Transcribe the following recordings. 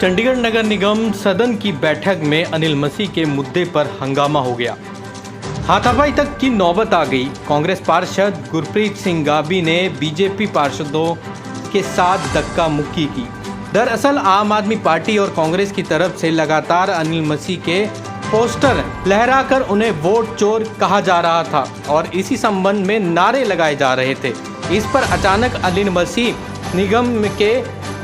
चंडीगढ़ नगर निगम सदन की बैठक में अनिल मसीह के मुद्दे पर हंगामा हो गया। हाथापाई तक की नौबत आ गई। कांग्रेस पार्षद गुरप्रीत सिंह गाबी ने बीजेपी पार्षदों के साथ धक्का मुक्की की। दरअसल आम आदमी पार्टी और कांग्रेस की तरफ से लगातार अनिल मसीह के पोस्टर लहराकर उन्हें वोट चोर कहा जा रहा था और इसी संबंध में नारे लगाए जा रहे थे। इस पर अचानक अनिल मसीह निगम के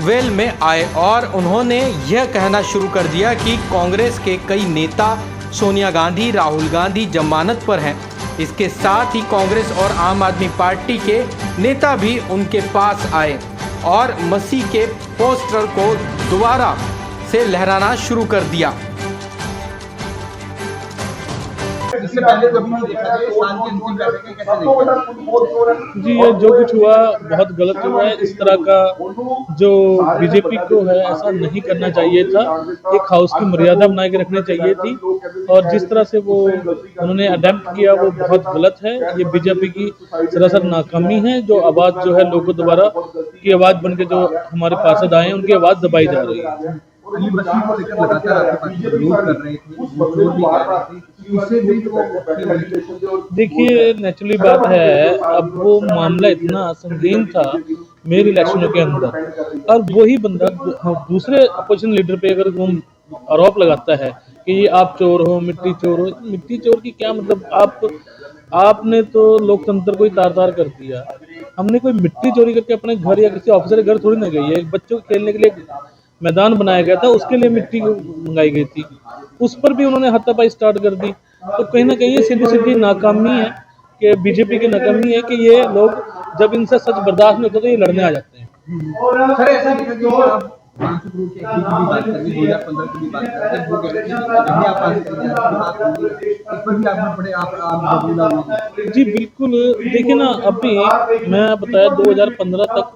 वेल में आए और उन्होंने यह कहना शुरू कर दिया कि कांग्रेस के कई नेता सोनिया गांधी, राहुल गांधी जमानत पर हैं। इसके साथ ही कांग्रेस और आम आदमी पार्टी के नेता भी उनके पास आए और मसीह के पोस्टर को दोबारा से लहराना शुरू कर दिया। इससे पहले कभी नहीं देखा था, साल की अंतिम बैठक कैसे देखा? जी, ये जो कुछ हुआ बहुत गलत हुआ है। इस तरह का जो बीजेपी को है ऐसा नहीं करना चाहिए था। एक हाउस की मर्यादा बना के रखनी चाहिए थी और जिस तरह से वो उन्होंने अडेप्ट किया वो बहुत गलत है। ये बीजेपी की सरासर नाकामी है। जो आवाज़ जो है लोगों द्वारा की आवाज़ बन के जो हमारे पार्षद आए हैं उनकी आवाज़ दबाई जा रही है। अनिल मसीह को लेकर लगातार आपके पास विरोध कर रहे थे, विरोध भी कर रहे थे, इससे भी वो देखिए, नेचुरली बात है, अब वो मामला इतना संगीन था मेयर इलेक्शनों के अंदर और वही बंदा दूसरे अपोजिशन लीडर पे अगर वो आरोप लगाता है कि ये आप चोर हो, मिट्टी चोर हो। मिट्टी चोर की क्या मतलब? आपने तो लोकतंत्र को ही तार तार कर दिया। हमने कोई मिट्टी चोरी करके अपने घर या किसी ऑफिसर के घर थोड़ी ना गई है। बच्चों को खेलने के लिए मैदान बनाया गया था, उसके लिए मिट्टी मंगाई गई थी, उस पर भी उन्होंने हाथापाई स्टार्ट कर दी। तो कहीं ना कहीं ये सीधी सीधी नाकामी है कि बीजेपी की नाकामी है कि ये लोग जब इनसे सच बर्दाश्त नहीं होता तो ये लड़ने आ जाते हैं। सर ऐसा देखा कि आप 500 करोड़ की एक्टिविटी की बात करें, 2015 की भी बात करें, वो कहते हैं कि आप 500 करोड़ की बात होगी, इस पर भी आपने पड़े आप बोला हुआ। जी बिल्कुल, देखिए ना, अभी मैं बताया 2015 तक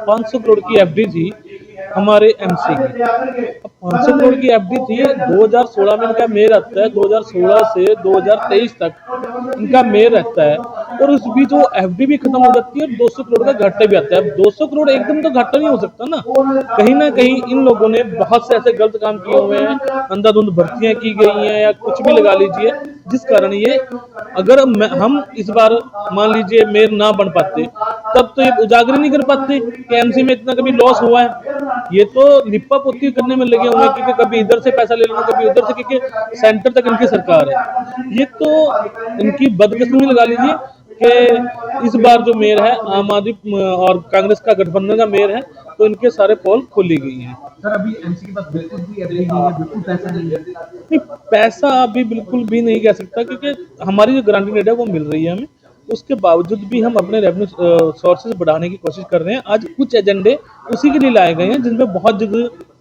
500 करोड़ की एफडी थी हमारे एमसी की। अब 500 करोड़ की एफडी थी, 2016 में इनका मेयर रहता है, 2016 से 2023 तक इनका मेयर रहता है और उस बीच वो एफडी भी खत्म हो जाती है और 200 करोड़ का घाटा भी आता है। 200 करोड़ एकदम तो घाटा नहीं हो सकता ना कहीं इन लोगों ने बहुत से ऐसे गलत काम किए हुए हैं, अंधाधुंध भर्तियां की गई हैं या कुछ भी लगा लीजिए, जिस कारण ये अगर हम इस बार मान लीजिए मेयर ना बन पाते तब तो ये उजागर नहीं कर पाते कि एमसी में इतना कभी लॉस हुआ है। ये तो लिपा पोती करने में लगे हुए हैं क्योंकि कभी इधर से पैसा ले लेना, कभी उधर से, क्योंकि सेंटर तक इनकी सरकार है। ये तो इनकी बदकिस्मती लगा लीजिए कि इस बार जो मेयर है आम आदमी और कांग्रेस का गठबंधन का मेयर है तो इनके सारे पोल खोली गई हैं। सर अभी एमसी के पास बिल्कुल भी एफडी नहीं है, बिल्कुल पैसा नहीं है। नहीं, पैसा अभी बिल्कुल भी नहीं कह सकता क्योंकि हमारी जो गारंटी रेट है वो मिल रही है हमें। उसके बावजूद भी हम अपने रेवेन्यू सोर्सेज बढ़ाने की कोशिश कर रहे हैं। आज कुछ एजेंडे उसी के लिए लाए गए हैं जिनमें बहुत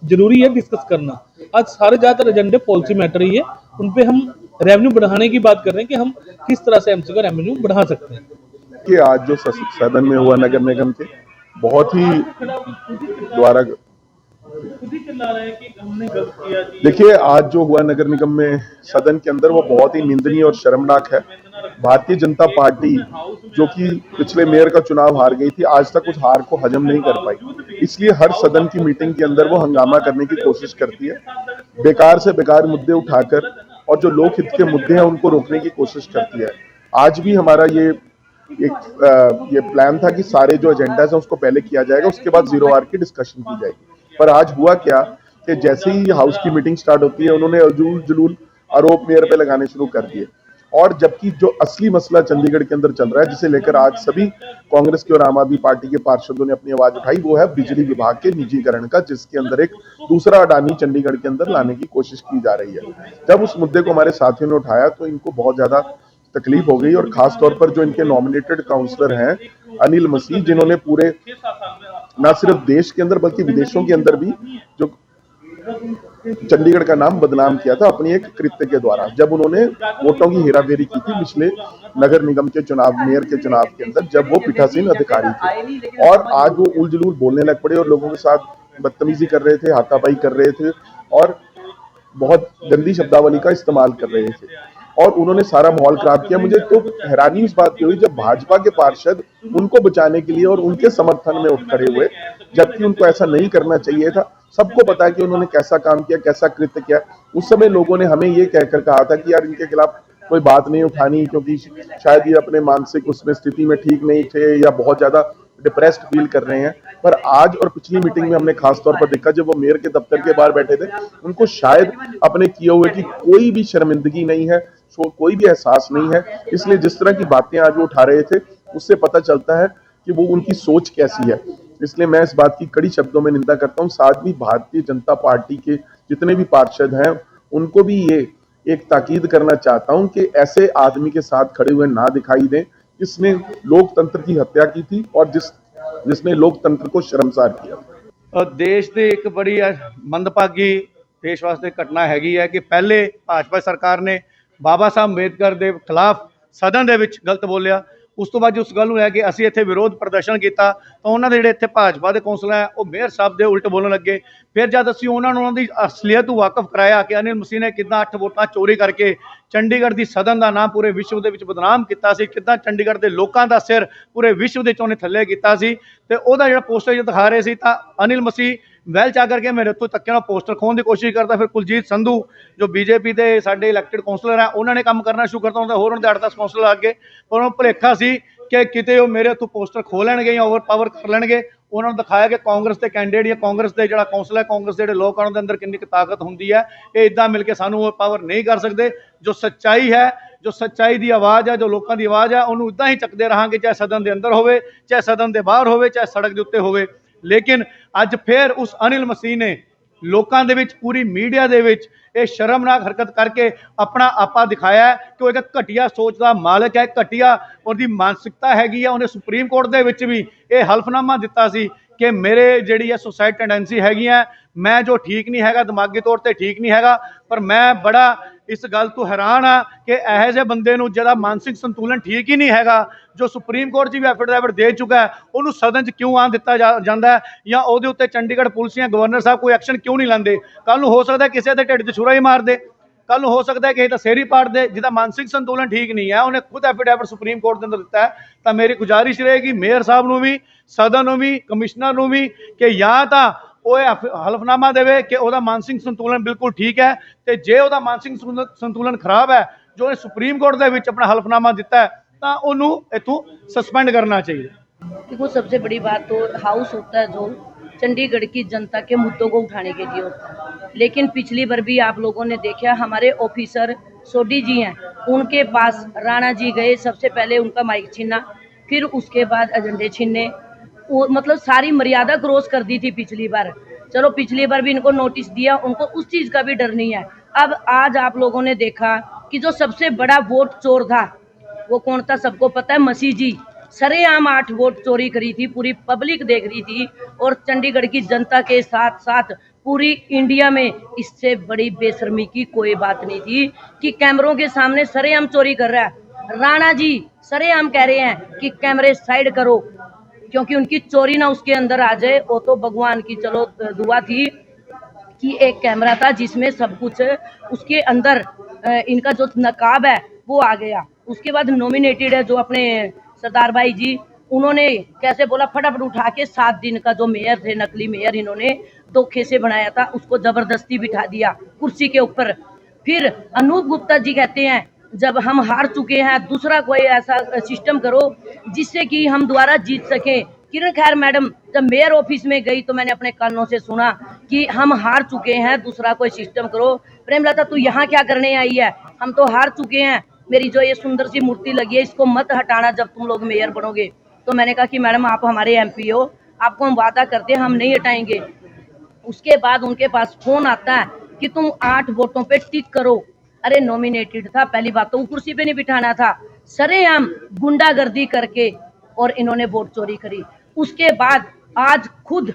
जरूरी है डिस्कस करना। आज सारे ज़्यादातर एजेंडे पॉलिसी मैटर ही है, उन पे हम रेवेन्यू बढ़ाने की बात कर रहे हैं कि हम किस तरह से एमसी का रेवेन्यू बढ़ा सकते हैं। कि आज जो सदन में हुआ नगर निगम के बहुत ही द्वारा देखिए, आज जो हुआ नगर निगम में सदन के अंदर वो बहुत ही निंदनीय और शर्मनाक है। भारतीय जनता पार्टी जो कि पिछले मेयर का चुनाव हार गई थी, आज तक उस हार को हजम नहीं कर पाई, इसलिए हर सदन की मीटिंग के अंदर वो हंगामा करने की कोशिश करती है, बेकार से बेकार मुद्दे उठाकर और जो लोकहित के मुद्दे हैं उनको रोकने की कोशिश करती है। आज भी हमारा ये प्लान था कि सारे जो एजेंडाज हैं उसको पहले किया जाएगा, उसके बाद 0 आवर की डिस्कशन की जाएगी। पर आज हुआ क्या कि जैसे ही हाउस की मीटिंग स्टार्ट होती है उन्होंने अजूल जलूल आरोप मेयर पे लगाने शुरू कर दिए, और जबकि जो असली मसला चंडीगढ़ के अंदर चल रहा है जिसे लेकर आज सभी कांग्रेस के और आम आदमी पार्टी के पार्षदों ने अपनी आवाज उठाई, वो है बिजली विभाग के निजीकरण का, जिसके अंदर एक दूसरा अडानी चंडीगढ़ के अंदर लाने की कोशिश की जा रही है। जब उस मुद्दे को हमारे साथियों ने उठाया तो इनको बहुत ज्यादा तकलीफ हो गई, और खास तौर पर जो इनके नॉमिनेटेड काउंसलर हैं अनिल मसीह, जिन्होंने पूरे न सिर्फ देश के अंदर बल्कि विदेशों के अंदर भी जो चंडीगढ़ का नाम बदनाम किया था अपनी एक कृत्य के द्वारा, जब उन्होंने वोटों की हेराफेरी की थी पिछले नगर निगम के चुनाव, मेयर के चुनाव के अंदर, जब वो पीठासीन अधिकारी थे, और आज वो उल जुलूल बोलने लग पड़े और लोगों के साथ बदतमीजी कर रहे थे, हाथापाई कर रहे थे और बहुत गंदी शब्दावली का इस्तेमाल कर रहे थे, और उन्होंने सारा माहौल खराब किया। मुझे तो हैरानी इस बात की हुई जब भाजपा के पार्षद उनको बचाने के लिए और उनके समर्थन में उठ खड़े हुए, जबकि उनको ऐसा नहीं करना चाहिए था। सबको पता है कि उन्होंने कैसा काम किया, कैसा कृत्य किया। उस समय लोगों ने हमें ये कहकर कहा था कि यार इनके खिलाफ कोई बात नहीं उठानी, क्योंकि शायद ये अपने मानसिक उसमें स्थिति में ठीक नहीं थे या बहुत ज्यादा डिप्रेस्ड फील कर रहे हैं। पर आज और पिछली मीटिंग में हमने खास तौर पर देखा, जब वो मेयर के दफ्तर के बाहर बैठे थे, उनको शायद अपने किए हुए की कोई भी शर्मिंदगी नहीं है, कोई भी एहसास नहीं है। इसलिए जिस तरह की बातें आज वो उठा रहे थे, उससे पता चलता है कि वो उनकी सोच कैसी है। इसलिए मैं इस बात की कड़ी शब्दों में निंदा करता हूं। साथ ही भारतीय जनता पार्टी के जितने भी पार्षद हैं, उनको भी ये एक ताकीद करना चाहता हूं कि ऐसे आदमी के साथ खड़े हुए ना दिखाई दें, जिसने लोकतंत्र की हत्या की थी और जिसने लोकतंत्र को शर्मसार किया। देश ਦੀ ਇੱਕ ਬੜੀ ਮੰਦਭਾਗੀ ਦੇਸ਼ ਵਾਸਤੇ ਘਟਨਾ ਹੈਗੀ ਹੈ ਕਿ ਪਹਿਲੇ ਭਾਜਪਾ ਸਰਕਾਰ ਨੇ ਬਾਬਾ ਸਾਹਿਬ ਅੰਬੇਦਕਰ ਦੇ ਖਿਲਾਫ ਸਦਨ ਦੇ ਵਿੱਚ ਗਲਤ ਬੋਲਿਆ। ਉਸ ਤੋਂ ਬਾਅਦ ਉਸ ਗੱਲ ਨੂੰ ਲੈ ਕੇ ਅਸੀਂ ਇੱਥੇ ਵਿਰੋਧ ਪ੍ਰਦਰਸ਼ਨ ਕੀਤਾ ਤਾਂ ਉਹਨਾਂ ਦੇ ਜਿਹੜੇ ਇੱਥੇ ਭਾਜਪਾ ਦੇ ਕੌਂਸਲਰ ਹੈ ਉਹ ਮੇਅਰ ਸਾਹਿਬ ਦੇ ਉਲਟ ਬੋਲਣ ਲੱਗੇ। ਫਿਰ ਜਦ ਅਸੀਂ ਉਹਨਾਂ ਨੂੰ ਉਹਨਾਂ ਦੀ ਅਸਲੀਅਤ ਤੋਂ ਵਾਕਫ ਕਰਾਇਆ ਕਿ ਅਨਿਲ ਮਸੀਹ ਨੇ ਕਿੱਦਾਂ 8 ਵੋਟਾਂ ਚੋਰੀ ਕਰਕੇ ਚੰਡੀਗੜ੍ਹ ਦੀ ਸਦਨ ਦਾ ਨਾਮ ਪੂਰੇ ਵਿਸ਼ਵ ਦੇ ਵਿੱਚ ਬਦਨਾਮ ਕੀਤਾ ਸੀ, ਕਿੱਦਾਂ ਚੰਡੀਗੜ੍ਹ ਦੇ ਲੋਕਾਂ ਦਾ ਸਿਰ ਪੂਰੇ ਵਿਸ਼ਵ ਦੇ ਚੋਂ ਥੱਲੇ ਕੀਤਾ ਸੀ, ਤੇ ਉਹਦਾ ਜਿਹੜਾ ਪੋਸਟਰ ਦਿਖਾ ਰਹੇ ਸੀ ਤਾਂ ਅਨਿਲ ਮਸੀਹ ਵੈਲ ਚਾ ਕਰਕੇ ਮੇਰੇ ਉੱਥੋਂ ਤੱਕ ਨਾਲ ਪੋਸਟਰ ਖੋਣ ਦੀ ਕੋਸ਼ਿਸ਼ ਕਰਦਾ। ਫਿਰ ਕੁਲਜੀਤ ਸੰਧੂ ਜੋ ਬੀਜੇਪੀ ਦੇ ਸਾਡੇ ਇਲੈਕਟਿਡ ਕੌਂਸਲਰ ਹੈ, ਉਹਨਾਂ ਨੇ ਕੰਮ ਕਰਨਾ ਸ਼ੁਰੂ ਕਰਤਾ। ਉਹਨਾਂ ਦੇ ਹੋਰ ਉਹਨਾਂ ਦੇ 8-10 ਕੌਂਸਲਰ ਆ ਗਏ, ਪਰ ਉਹਨੂੰ ਭੁਲੇਖਾ ਸੀ ਕਿ ਕਿਤੇ ਉਹ ਮੇਰੇ ਉੱਥੋਂ ਪੋਸਟਰ ਖੋਹ ਲੈਣਗੇ ਜਾਂ ਓਵਰ ਪਾਵਰ ਕਰ ਲੈਣਗੇ। ਉਹਨਾਂ ਨੂੰ ਦਿਖਾਇਆ ਕਿ ਕਾਂਗਰਸ ਦੇ ਕੈਂਡੀਡੇਟ ਜਾਂ ਕਾਂਗਰਸ ਦੇ ਜਿਹੜਾ ਕੌਂਸਲ ਹੈ, ਕਾਂਗਰਸ ਦੇ ਜਿਹੜੇ ਲੋਕ ਉਹਨਾਂ ਦੇ ਅੰਦਰ ਕਿੰਨੀ ਕੁ ਤਾਕਤ ਹੁੰਦੀ ਹੈ। ਇਹ ਇੱਦਾਂ ਮਿਲ ਕੇ ਸਾਨੂੰ ਓਵਰ ਪਾਵਰ ਨਹੀਂ ਕਰ ਸਕਦੇ। ਜੋ ਸੱਚਾਈ ਹੈ, ਜੋ ਸੱਚਾਈ ਦੀ ਆਵਾਜ਼ ਹੈ, ਜੋ ਲੋਕਾਂ ਦੀ ਆਵਾਜ਼ ਹੈ, ਉਹਨੂੰ ਇੱਦਾਂ ਹੀ ਚੱਕਦੇ ਰਹਾਂਗੇ, ਚਾਹੇ ਸਦਨ ਦੇ ਅੰਦਰ ਹੋਵੇ, ਚਾਹੇ ਸਦਨ ਦੇ ਬਾਹਰ ਹੋਵੇ, ਚਾਹੇ ਸੜਕ ਦੇ ਉੱਤੇ ਹੋਵੇ। ਲੇਕਿਨ ਅੱਜ ਫਿਰ ਉਸ ਅਨਿਲ ਮਸੀਹ ਨੇ ਲੋਕਾਂ ਦੇ ਵਿੱਚ, ਪੂਰੀ ਮੀਡੀਆ ਦੇ ਵਿੱਚ ਇਹ ਸ਼ਰਮਨਾਕ ਹਰਕਤ ਕਰਕੇ ਆਪਣਾ ਆਪਾ ਦਿਖਾਇਆ ਕਿ ਉਹ ਇੱਕ ਘਟੀਆ ਸੋਚ ਦਾ ਮਾਲਕ ਹੈ, ਘਟੀਆ ਉਹਦੀ ਮਾਨਸਿਕਤਾ ਹੈਗੀ ਆ। ਉਹਨੇ ਸੁਪਰੀਮ ਕੋਰਟ ਦੇ ਵਿੱਚ ਵੀ ਇਹ ਹਲਫਨਾਮਾ ਦਿੱਤਾ ਸੀ ਕਿ ਮੇਰੇ ਜਿਹੜੀ ਹੈ ਸੁਸਾਈਡ ਟੈਂਡੈਂਸੀ ਹੈਗੀ ਹੈ, ਮੈਂ ਜੋ ਠੀਕ ਨਹੀਂ ਹੈਗਾ, ਦਿਮਾਗੀ ਤੌਰ ਤੇ ਠੀਕ ਨਹੀਂ ਹੈਗਾ। ਪਰ ਮੈਂ ਬੜਾ ਇਸ ਗੱਲ ਤੋਂ ਹੈਰਾਨ ਆ ਕਿ ਇਹੋ ਜਿਹੇ ਬੰਦੇ ਨੂੰ ਜਿਹਦਾ ਮਾਨਸਿਕ ਸੰਤੁਲਨ ਠੀਕ ਹੀ ਨਹੀਂ ਹੈਗਾ, ਜੋ ਸੁਪਰੀਮ ਕੋਰਟ 'ਚ ਵੀ ਐਫੀਡੇਵਿਟ ਦੇ ਚੁੱਕਾ ਹੈ, ਉਹਨੂੰ ਸਦਨ 'ਚ ਕਿਉਂ ਆਉਣ ਦਿੱਤਾ ਜਾਂਦਾ ਹੈ, ਜਾਂ ਉਹਦੇ ਉੱਤੇ ਚੰਡੀਗੜ੍ਹ ਪੁਲਿਸ ਜਾਂ ਗਵਰਨਰ ਸਾਹਿਬ ਕੋਈ ਐਕਸ਼ਨ ਕਿਉਂ ਨਹੀਂ ਲੈਂਦੇ। ਕੱਲ ਨੂੰ ਹੋ ਸਕਦਾ ਕਿਸੇ ਦੇ ਢਿੱਡ 'ਚ ਛੁਰਾ ਹੀ ਮਾਰ ਦੇ, ਕੱਲ ਨੂੰ ਹੋ ਸਕਦਾ ਕਿਸੇ ਦਾ ਸਿਰ ਹੀ ਪਾੜ ਦੇ। ਜਿਹਦਾ ਮਾਨਸਿਕ ਸੰਤੁਲਨ ਠੀਕ ਨਹੀਂ ਹੈ, ਉਹਨੇ ਖੁਦ ਐਫੀਡੇਵਿਟ ਸੁਪਰੀਮ ਕੋਰਟ ਦੇ ਅੰਦਰ ਦਿੱਤਾ ਹੈ। ਤਾਂ ਮੇਰੀ ਗੁਜ਼ਾਰਿਸ਼ ਰਹੇਗੀ ਮੇਅਰ ਸਾਹਿਬ ਨੂੰ ਵੀ, ਸਦਨ ਨੂੰ ਵੀ, ਕਮਿਸ਼ਨਰ ਨੂੰ ਵੀ ਕਿ ਜਾਂ ਤਾਂ ਉਹ ਹਲਫਨਾਮਾ ਦੇਵੇ ਕਿ ਉਹਦਾ ਮਾਨਸਿਕ ਸੰਤੁਲਨ ਬਿਲਕੁਲ ਠੀਕ ਹੈ, ਤੇ ਜੇ ਉਹਦਾ ਮਾਨਸਿਕ ਸੰਤੁਲਨ ਖਰਾਬ ਹੈ, ਜੋ ਉਹਨੇ ਸੁਪਰੀਮ ਕੋਰਟ ਦੇ ਵਿੱਚ ਆਪਣਾ ਹਲਫਨਾਮਾ ਦਿੱਤਾ ਹੈ, ਤਾਂ ਉਹਨੂੰ ਇੱਥੋਂ सस्पेंड करना चाहिए। देखो, सबसे बड़ी बात तो हाउस होता है जो चंडीगढ़ की जनता के मुद्दों को उठाने के लिए होता है। लेकिन पिछली बार भी आप लोगों ने देखा, हमारे ऑफिसर सोडी जी हैं, उनके पास राणा जी गए, सबसे पहले उनका माइक छीना, फिर उसके बाद एजेंडे छीने, मतलब सारी मर्यादा क्रॉस कर दी थी पिछली बार। चलो पिछली बार भी इनको नोटिस दिया, उनको उस चीज़ का भी डर नहीं है। अब आज आप लोगों ने देखा कि जो सबसे बड़ा वोट चोर था वो कौन था, सबको पता है, मसीह जी। सरेआम 8 वोट चोरी करी थी, पूरी पब्लिक देख रही थी, और चंडीगढ़ की जनता के साथ साथ पूरी इंडिया में इससे बड़ी बेशर्मी की कोई बात नहीं थी कि कैमरों के सामने सरेआम चोरी कर रहा है। राणा जी सरेआम कह रहे हैं कि कैमरे साइड करो, क्योंकि उनकी चोरी ना उसके अंदर आ जाए। वो तो भगवान की चलो दुआ थी कि एक कैमरा था जिसमें सब कुछ उसके अंदर इनका जो नकाब है वो आ गया। उसके बाद नॉमिनेटेड है जो अपने सरदार भाई जी, उन्होंने कैसे बोला, फटाफट उठा के 7 दिन का जो मेयर थे, नकली मेयर इन्होंने धोखे से बनाया था, उसको जबरदस्ती बिठा दिया कुर्सी के ऊपर। फिर अनूप गुप्ता जी कहते हैं जब हम हार चुके हैं, दूसरा कोई ऐसा सिस्टम करो जिससे कि हम दोबारा जीत सकें। किरण खैर मैडम जब मेयर ऑफिस में गई तो मैंने अपने कानों से सुना कि हम हार चुके हैं, दूसरा कोई सिस्टम करो। प्रेमलता तू यहाँ क्या करने आई है, हम तो हार चुके हैं, मेरी जो ये सुंदर सी मूर्ति लगी है इसको मत हटाना जब तुम लोग मेयर बनोगे। तो मैंने कहा कि मैडम आप हमारे एमपी हो, आपको हम वादा करते हैं हम नहीं हटाएंगे। उसके बाद उनके पास फोन आता है कि तुम 8 वोटों पे टिक करो। अरे नॉमिनेटेड था, पहली बात तो वो कुर्सी पे नहीं बिठाना था, सरेआम गुंडागर्दी करके और इन्होंने वोट चोरी करी। उसके बाद आज खुद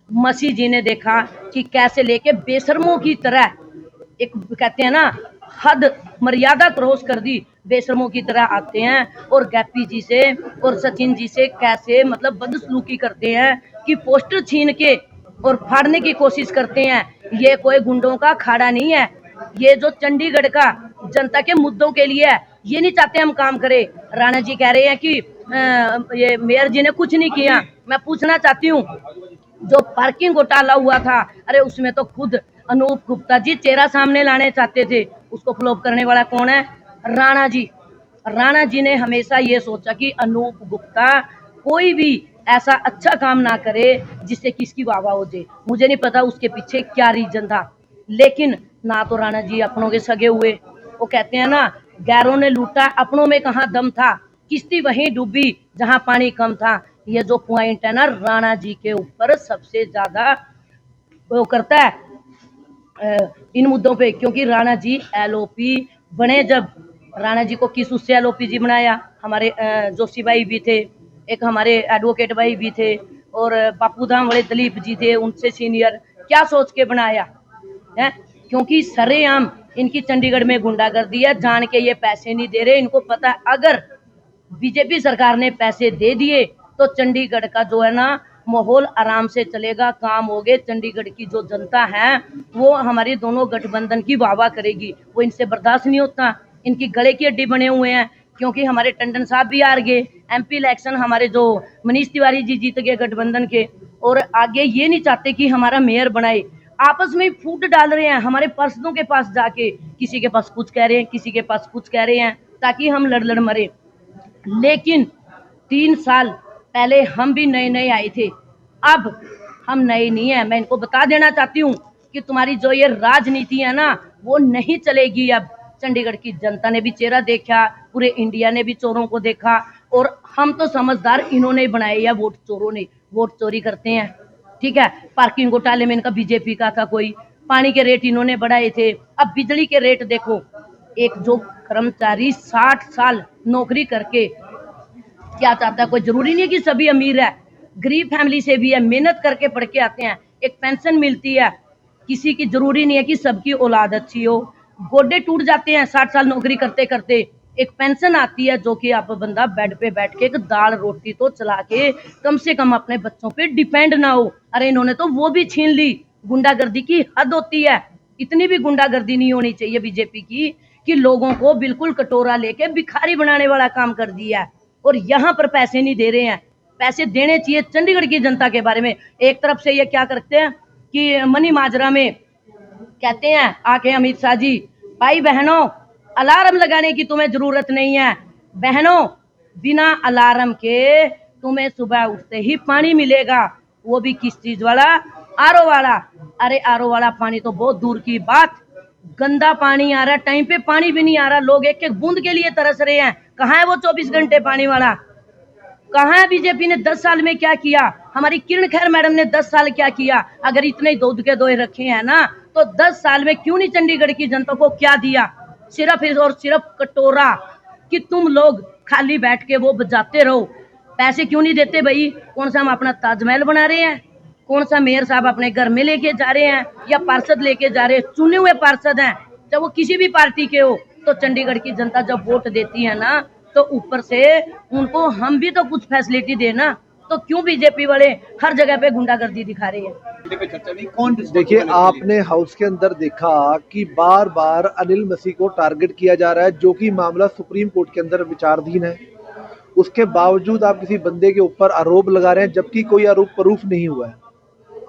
मसीह जी ने देखा कि कैसे लेके बेशर्मों की तरह, एक कहते हैं ना हद मर्यादा क्रॉस कर दी, बेशर्मों की तरह आते हैं और गैपी जी से और सचिन जी से कैसे मतलब बदसलूकी करते हैं कि पोस्टर छीन के और फाड़ने की कोशिश करते हैं। ये कोई गुंडों का अखाड़ा नहीं है, ये जो चंडीगढ़ का जनता के मुद्दों के लिए है, ये नहीं चाहते हम काम करें। राणा जी कह रहे हैं कि ये मेयर जी ने कुछ नहीं किया। मैं पूछना चाहती हूँ जो पार्किंग घोटाला हुआ था, अरे उसमें तो खुद अनूप गुप्ता जी चेहरा सामने लाने चाहते थे, उसको फ्लॉप करने वाला कौन है? राणा जी। राणा जी ने हमेशा ये सोचा कि अनूप गुप्ता कोई भी ऐसा अच्छा काम ना करे जिससे किसकी वाहवाह हो जाए। मुझे नहीं पता उसके पीछे क्या रीजन था, लेकिन ना तो राणा जी अपनों के सगे हुए। वो कहते हैं ना, गैरों ने लूटा अपनों में कहाँ दम था, किश्ती वहीं डूबी जहां पानी कम था। ये जो पॉइंट है ना, राणा जी के ऊपर सबसे ज्यादा वो करता है इन मुद्दों पे, क्योंकि राणा जी एलओपी बने जब, राणा जी को किस उससे एलओपी जी बनाया? हमारे जोशी भाई भी थे, एक हमारे एडवोकेट भाई भी थे, और बापू धाम वाले दिलीप जी थे उनसे सीनियर। क्या सोच के बनाया है? क्योंकि सरेआम इनकी चंडीगढ़ में गुंडागर्दी है, जान के ये पैसे नहीं दे रहे। इनको पता है अगर बीजेपी सरकार ने पैसे दे दिए तो चंडीगढ़ का जो है ना माहौल आराम से चलेगा, काम हो गए। चंडीगढ़ की जो जनता है वो हमारी दोनों गठबंधन की वाहवाह करेगी, वो इनसे बर्दाश्त नहीं होता। इनकी गले की हड्डी बने हुए हैं, क्योंकि हमारे टंडन साहब भी हार गए एमपी इलेक्शन, हमारे जो मनीष तिवारी जी जीत गए गठबंधन के, और आगे ये नहीं चाहते कि हमारा मेयर बनाए। आपस में फूट डाल रहे हैं हमारे पार्षदों के पास जाके, किसी के पास कुछ कह रहे हैं, किसी के पास कुछ कह रहे हैं, ताकि हम लड़ लड़ मरे। लेकिन 3 साल पहले हम भी नए नए आए थे, अब हम नए नहीं है। मैं इनको बता देना चाहती हूँ कि तुम्हारी जो ये राजनीति है ना वो नहीं चलेगी। अब चंडीगढ़ की जनता ने भी चेहरा देखा, पूरे इंडिया ने भी चोरों को देखा, और हम तो समझदार इन्होंने बनाए या वोट चोरों ने। वोट चोरी करते हैं, ठीक है। पार्किंग घोटाले में इनका बीजेपी का था कोई, पानी के रेट इन्होंने बढ़ाए थे। अब बिजली के रेट देखो, एक जो कर्मचारी 60 साल नौकरी करके क्या चाहता है? कोई जरूरी नहीं है कि सभी अमीर है, गरीब फैमिली से भी है, मेहनत करके पढ़ के आते हैं, एक पेंशन मिलती है। किसी की जरूरी नहीं है कि सबकी औलाद अच्छी हो, गोडे टूट जाते हैं 60 साल नौकरी करते करते, एक पेंशन आती है जो कि आप बंदा बेड पे बैठ के एक दाल रोटी तो चला के कम से कम अपने बच्चों पे डिपेंड ना हो। अरे इन्होंने तो वो भी छीन ली। गुंडागर्दी की हद होती है, इतनी भी गुंडागर्दी नहीं होनी चाहिए बीजेपी की कि लोगों को बिल्कुल कटोरा लेके भिखारी बनाने वाला काम कर दिया है। और यहाँ पर पैसे नहीं दे रहे हैं, पैसे देने चाहिए चंडीगढ़ की जनता के बारे में। एक तरफ से ये क्या करते हैं कि मनी माजरा में कहते हैं आके अमित शाह जी, भाई बहनों अलार्म लगाने की तुम्हें जरूरत नहीं है, बहनों बिना अलार्म के तुम्हें सुबह उठते ही पानी मिलेगा, वो भी किस चीज वाला? आरओ वाला। अरे आरओ वाला पानी तो बहुत दूर की बात, गंदा पानी आ रहा है, टाइम पे पानी भी नहीं आ रहा, लोग एक एक बूंद के लिए तरस रहे हैं। कहाँ है वो 24 घंटे पानी वाला? कहाँ है? बीजेपी ने 10 साल में क्या किया? हमारी किरण खैर मैडम ने 10 साल क्या किया? अगर इतने दूध के दोहे रखे हैं ना, तो 10 साल में क्यों नहीं चंडीगढ़ की जनता को क्या दिया? सिर्फ और सिर्फ कटोरा कि तुम लोग खाली बैठ के वो बजाते रहो। पैसे क्यों नहीं देते भाई? कौन सा हम अपना ताजमहल बना रहे हैं? कौन सा मेयर साहब अपने घर में लेके जा रहे हैं या पार्षद लेके जा रहे हैं? चुने हुए पार्षद हैं, जब वो किसी भी पार्टी के हो तो चंडीगढ़ की जनता जब वोट देती है ना, तो ऊपर से उनको हम भी तो कुछ फैसिलिटी देना। तो क्यों बीजेपी वाले हर जगह पे गुंडागर्दी दिखा रहे हैं? देखिए, आपने हाउस के अंदर देखा कि बार बार अनिल मसीह को टारगेट किया जा रहा है, जो कि मामला सुप्रीम कोर्ट के अंदर विचाराधीन है। उसके बावजूद आप किसी बंदे के ऊपर आरोप लगा रहे हैं, जबकि कोई आरोप प्रूफ नहीं हुआ है।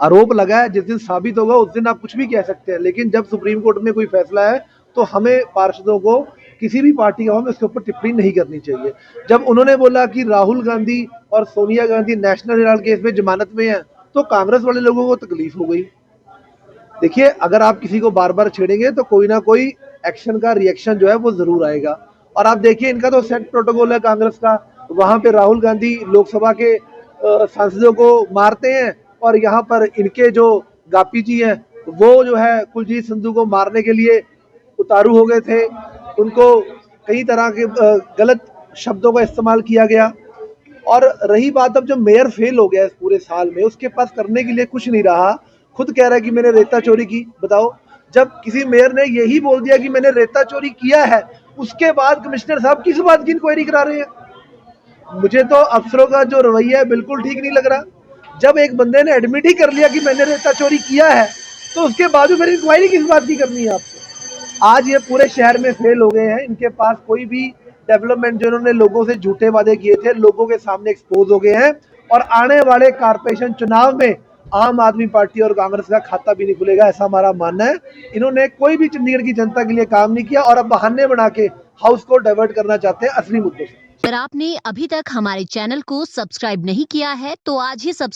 आरोप लगा है, जिस दिन साबित होगा उस दिन आप कुछ भी कह सकते हैं, लेकिन जब सुप्रीम कोर्ट में कोई फैसला है तो हमें पार्षदों को किसी भी पार्टी का हो, हमें उसके ऊपर टिप्पणी नहीं करनी चाहिए। जब उन्होंने बोला कि राहुल गांधी और Sonia Gandhi national Herald case में जमानत में है, तो कांग्रेस वाले लोगों को तकलीफ हो गई। देखिए, अगर आप किसी को बार बार छेड़ेंगे तो कोई ना कोई एक्शन का रिएक्शन जो है वो जरूर आएगा। और आप देखिए, इनका तो सेट प्रोटोकॉल है कांग्रेस का, वहां पे राहुल गांधी लोकसभा के सांसदों को मारते हैं, और यहाँ पर इनके जो गापी जी हैं वो जो है कुलजीत संधू को मारने के लिए उतारू हो गए थे। उनको कई तरह के गलत शब्दों का इस्तेमाल किया गया। और रही बात, अब जो मेयर फेल हो गया इस पूरे साल में, उसके पास करने के लिए कुछ नहीं रहा, खुद कह रहा है कि मैंने रेता चोरी की। बताओ, जब किसी मेयर ने यही बोल दिया कि मैंने रेता चोरी किया है, उसके बाद कमिश्नर साहब किस बात की इंक्वायरी करा रहे हैं? मुझे तो अफसरों का जो रवैया है बिल्कुल ठीक नहीं लग रहा। जब एक बंदे ने एडमिट ही कर लिया कि मैंने रेता चोरी किया है, तो उसके बाद फिर इंक्वायरी किस बात की करनी है आपको? आज ये पूरे शहर में फेल हो गए हैं, इनके पास कोई भी डेवलपमेंट, जो इन्होंने लोगों से झूठे वादे किए थे, लोगों के सामने एक्सपोज हो गए हैं। और आने वाले कारपोरेशन चुनाव में आम आदमी पार्टी और कांग्रेस का खाता भी नहीं खुलेगा, ऐसा हमारा मानना है। इन्होंने कोई भी चंडीगढ़ की जनता के लिए काम नहीं किया और अब बहाने बना के हाउस को डाइवर्ट करना चाहते हैं असली मुद्दों से। अगर आपने अभी तक हमारे चैनल को सब्सक्राइब नहीं किया है तो आज ही सब्सक्राइब